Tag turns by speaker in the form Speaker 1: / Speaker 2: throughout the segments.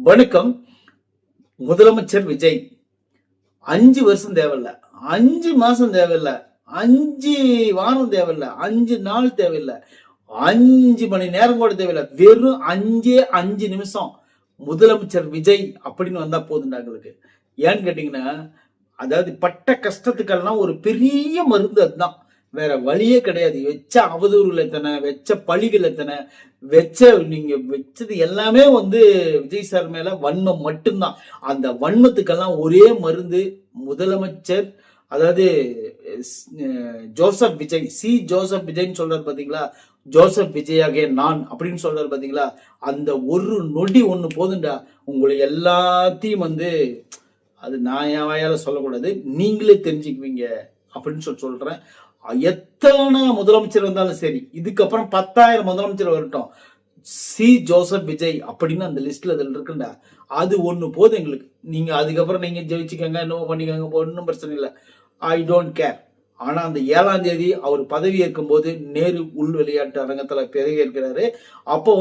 Speaker 1: வணக்கம். முதலமைச்சர் விஜய் 5 வருஷம் தேவையில்ல, 5 மாசம் தேவையில்ல, 5 வாரம் தேவையில்ல, 5 நாள் தேவையில்ல, 5 மணி நேரம் கூட தேவையில்ல. வெறும் 5 நிமிஷம் முதலமைச்சர் விஜய் அப்படின்னு வந்தா போதுண்டாங்களுக்கு. ஏன்னு கேட்டீங்கன்னா, அதாவது பட்ட கஷ்டத்துக்கெல்லாம் ஒரு பெரிய மருந்து அதுதான். வேற வழியே கிடையாது. வெச்ச அவதூறுகள் எத்தனை, வெச்ச பழிகள் எத்தனை, நீங்க வச்சது எல்லாமே விஜய் சார் மேல வன்மம் மட்டும்தான். அந்த வன்மத்துக்கெல்லாம் ஒரே மருந்து முதலமைச்சர். அதாவது ஜோசப் விஜய், ஜோசப் விஜய்ன்னு சொல்றாரு பாத்தீங்களா, ஜோசப் விஜயாகே நான் அப்படின்னு சொல்றாரு பாத்தீங்களா, அந்த ஒரு நொடி ஒண்ணு போதுண்டா உங்களை எல்லாத்தையும் அது நான் என் வாயால சொல்லக்கூடாது, நீங்களே தெரிஞ்சுக்குவீங்க அப்படின்னு சொல்றேன். எத்தனை முதலமைச்சர் வந்தாலும் சரி, இதுக்கப்புறம் 10,000 முதலமைச்சர் வரட்டும், ஜோசப் விஜய் அப்படின்னு அந்த லிஸ்ட்ல அதுல இருக்குண்டா, அது ஒண்ணு போதும் எங்களுக்கு. நீங்க அதுக்கப்புறம் நீங்க ஜெயிச்சுக்கங்க, என்னவோ பண்ணிக்கங்க, ஒன்றும் பிரச்சனை இல்லை. I don't care. ஆனா அந்த 7ஆம் தேதி அவர் பதவி ஏற்கும் போது நேரு உள் விளையாட்டு அரங்கத்துல பதவி ஏற்கிறாரு. அப்போ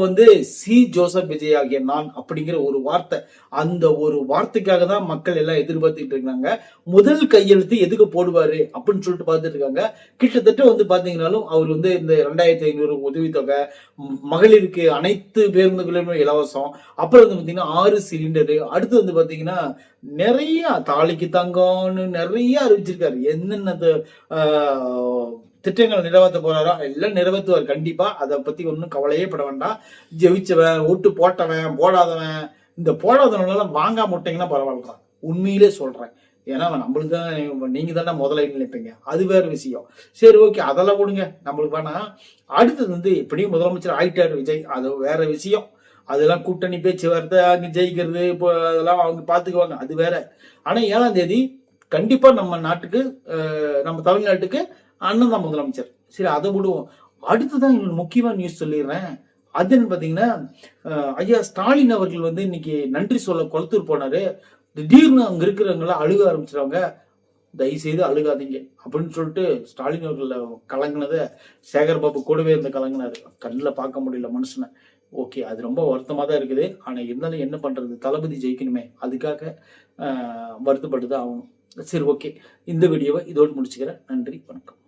Speaker 1: ஜோசப் விஜய் ஆகிய நான் அப்படிங்கிற ஒரு வார்த்தை, அந்த ஒரு வார்த்தைக்காக தான் மக்கள் எல்லாம் எதிர்பார்த்துட்டு இருக்காங்க. முதல் கையெழுத்து எதுக்கு போடுவாரு அப்படின்னு சொல்லிட்டு பார்த்துட்டு இருக்காங்க. கிட்டத்தட்ட பாத்தீங்கன்னாலும் அவர் இந்த 2,500 உதவித்தொகை, மகளிருக்கு அனைத்து பேருந்துகளுமே இலவசம், அப்புறம் பாத்தீங்கன்னா 6 சிலிண்டரு, அடுத்து பாத்தீங்கன்னா நிறைய தாலிக்கு தங்கம்னு நிறைய அறிவிச்சிருக்காரு. என்னென்ன திட்டங்கள் நிறைவேற்ற போறாரோ எல்லாம் நிறைவேற்றுவார் கண்டிப்பா. அதை பத்தி ஒன்றும் கவலையே பட வேண்டாம். ஜெயிச்சவன், ஓட்டு போட்டவன், போடாதவன், இந்த போடாதவனால வாங்காம விட்டீங்கன்னா பரவாயில்ல, உண்மையிலே சொல்றேன். ஏன்னா நம்மளுக்கு தான், நீங்க தானே முதல்ல நினைப்பீங்க, அது வேற விஷயம். சரி, ஓகே, அதெல்லாம் கொடுங்க, நம்மளுக்கு வேணா. அடுத்தது எப்படியும் முதலமைச்சர் ஆயிட்டாரு விஜய், அது வேற விஷயம். அதெல்லாம் கூட்டணி பேச்சு வார்த்தை, அங்க ஜெயிக்கிறது, இப்போ அதெல்லாம் அவங்க பாத்துக்குவாங்க, அது வேற. ஆனா 7ஆம் தேதி கண்டிப்பா நம்ம நாட்டுக்கு, நம்ம தமிழ்நாட்டுக்கு அண்ணன் தான் முதலமைச்சர். சரி, அதை விடுவோம். அடுத்துதான் இன்னொரு முக்கியமான நியூஸ் சொல்லிடுறேன். அதுன்னு பாத்தீங்கன்னா, ஐயா ஸ்டாலின் அவர்கள் இன்னைக்கு நன்றி சொல்ல கொளத்தூர் போனாரு. திடீர்னு அங்க இருக்கிறவங்க அழுக ஆரம்பிச்சிருவாங்க. தயவு செய்து அழுகாதீங்க அப்படின்னு சொல்லிட்டு ஸ்டாலின் அவர்கள் கலங்கினதை சேகர் பாபு கூடவே இருந்து கலங்கினாரு. கண்ணில் பார்க்க முடியல மனுஷனை. ஓகே, அது ரொம்ப வருத்தமா தான் இருக்குது. ஆனா இருந்தாலும் என்ன பண்றது, தளபதி ஜெயிக்கணுமே, அதுக்காக வருத்தப்பட்டுதான் ஆகணும். சரி, ஓகே, இந்த வீடியோவை இதோடு முடிச்சுக்கிறேன். நன்றி, வணக்கம்.